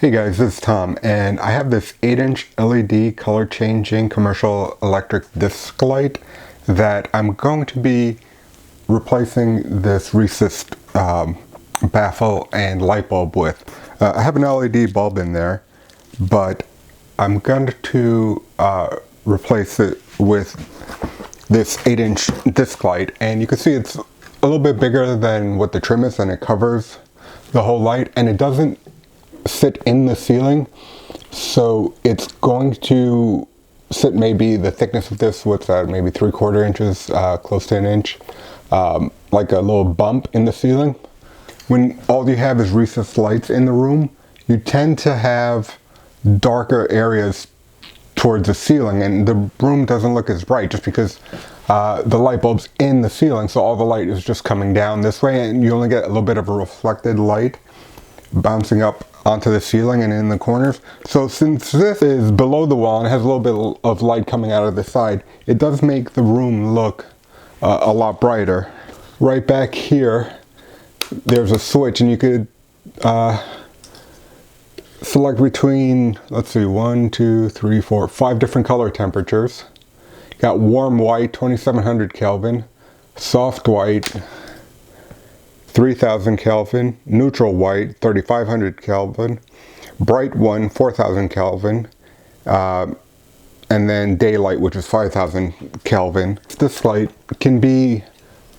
Hey guys, this is Tom, and I have this 8-inch LED color changing commercial electric disc light that I'm going to be replacing this recessed baffle and light bulb with. I have an LED bulb in there, but I'm going to replace it with this 8-inch disc light, and you can see it's a little bit bigger than what the trim is, and it covers the whole light, and it doesn't sit in the ceiling, so it's going to sit maybe the thickness of this, what's that, maybe 3/4 inches, close to an inch, like a little bump in the ceiling. When all you have is recessed lights in the room, you tend to have darker areas towards the ceiling, and the room doesn't look as bright just because the light bulb's in the ceiling, so all the light is just coming down this way, and you only get a little bit of a reflected light bouncing up onto the ceiling and in the corners. So since this is below the wall and it has a little bit of light coming out of the side, it does make the room look a lot brighter. Right back here, there's a switch, and you could select between, let's see, 1, 2, 3, 4, 5 different color temperatures. You got warm white, 2700 Kelvin, soft white, 3000 Kelvin, neutral white, 3500 Kelvin, bright one, 4000 Kelvin, and then daylight, which is 5000 Kelvin. This light can be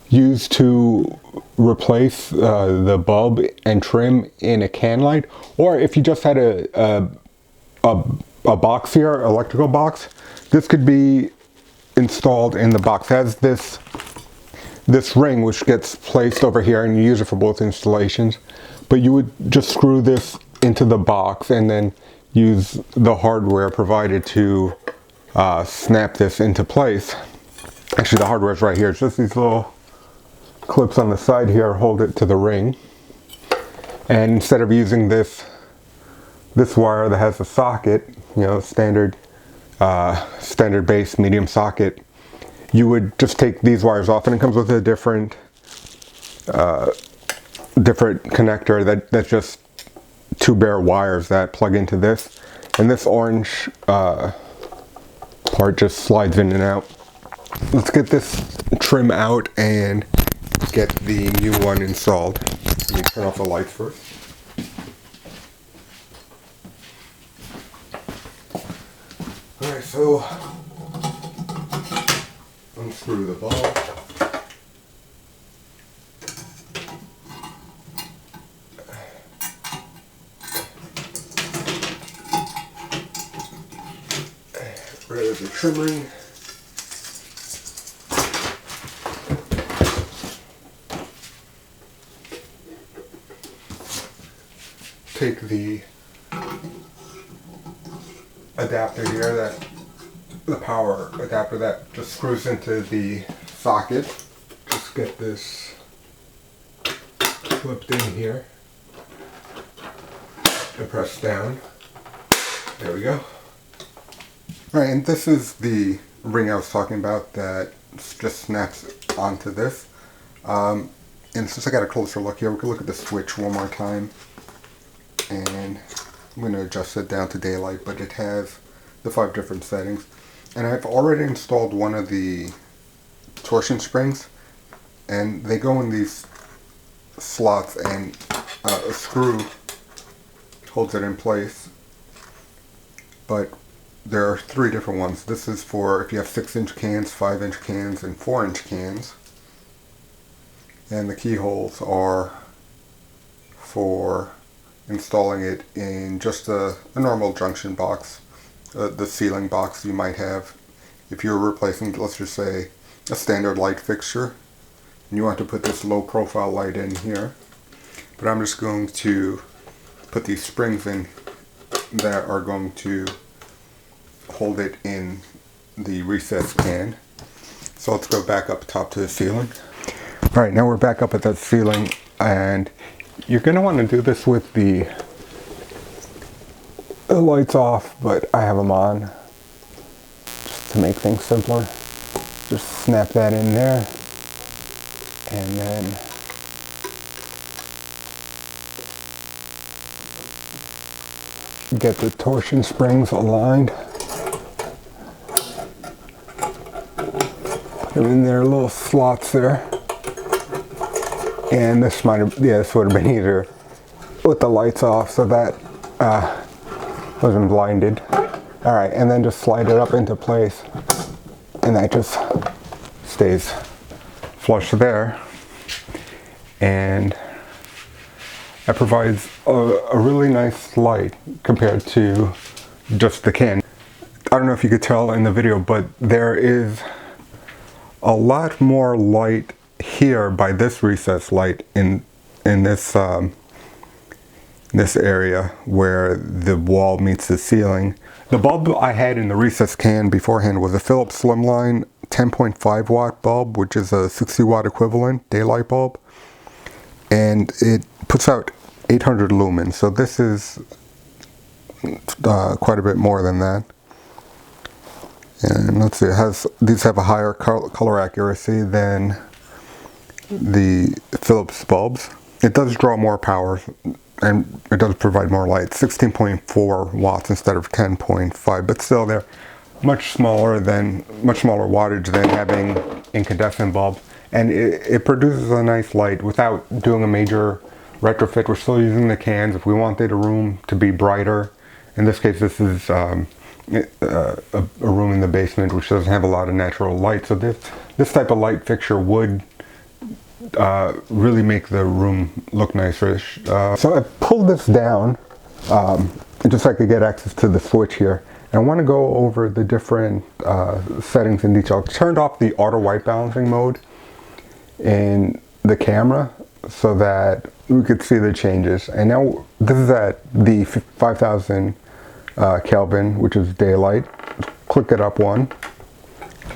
used to replace the bulb and trim in a can light, or if you just had a box here, electrical box, this could be installed in the box. It has this ring which gets placed over here, and you use it for both installations, but you would just screw this into the box and then use the hardware provided to snap this into place. Actually, the hardware is right here. It's just these little clips on the side here hold it to the ring, and instead of using this wire that has a socket, you know, standard base medium socket, you would just take these wires off, and it comes with a different connector that's just 2 bare wires that plug into this, and this orange part just slides in and out. Let's get this trim out and get the new one installed. Let me turn off the lights first. Alright, so unscrew the bulb. Rid of the trim ring. Take the adapter here, the power adapter that just screws into the socket. Just get this clipped in here and press down. There we go. Alright, and this is the ring I was talking about that just snaps onto this. And since I got a closer look here, we can look at the switch one more time. And I'm going to adjust it down to daylight, but it has the 5 different settings. And I've already installed one of the torsion springs, and they go in these slots, and a screw holds it in place. But there are 3 different ones. This is for if you have 6-inch cans, 5-inch cans, and 4-inch cans. And the keyholes are for installing it in just a normal junction box, the ceiling box you might have if you're replacing, let's just say, a standard light fixture, and you want to put this low profile light in here. But I'm just going to put these springs in that are going to hold it in the recessed can. So let's go back up top to the ceiling. Alright, now we're back up at that ceiling, and you're going to want to do this with the lights off, but I have them on just to make things simpler. Just snap that in there, and then get the torsion springs aligned. Put them in their little slots there. And this might have, yeah, this would have been easier with the lights off so that wasn't blinded. All right, and then just slide it up into place, and that just stays flush there. And that provides a really nice light compared to just the can. I don't know if you could tell in the video, but there is a lot more light here by this recessed light in this this area where the wall meets the ceiling. The bulb I had in the recessed can beforehand was a Philips Slimline 10.5 watt bulb, which is a 60 watt equivalent daylight bulb, and it puts out 800 lumens, so this is quite a bit more than that. And let's see, these have a higher color accuracy than the Philips bulbs. It does draw more power, and it does provide more light, 16.4 watts instead of 10.5, but still they're much smaller wattage than having incandescent bulbs, and it produces a nice light without doing a major retrofit. We're still using the cans. If we wanted a room to be brighter, in this case this is a room in the basement which doesn't have a lot of natural light, so this type of light fixture would really make the room look nicer. So I pulled this down just so I could get access to the switch here. And I want to go over the different settings in detail. I turned off the auto white balancing mode in the camera so that we could see the changes. And now this is at the 5000 Kelvin, which is daylight. Click it up one.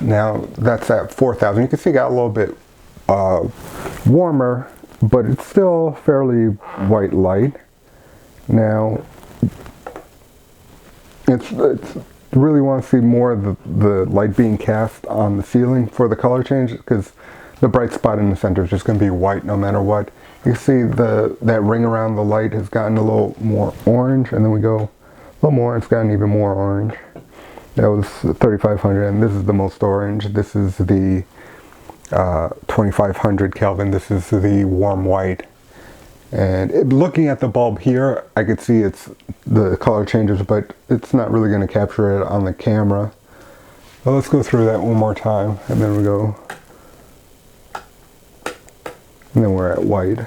Now that's at 4000. You can see it got a little bit warmer, but it's still fairly white light. Now it's really want to see more of the light being cast on the ceiling for the color change, because the bright spot in the center is just going to be white no matter what. You can see that ring around the light has gotten a little more orange, and then we go a little more, it's gotten even more orange. That was 3500, and this is the most orange. This is the 2500 Kelvin. This is the warm white. And looking at the bulb here, I could see the color changes, but it's not really going to capture it on the camera. So let's go through that one more time, and then we go, and then we're at white.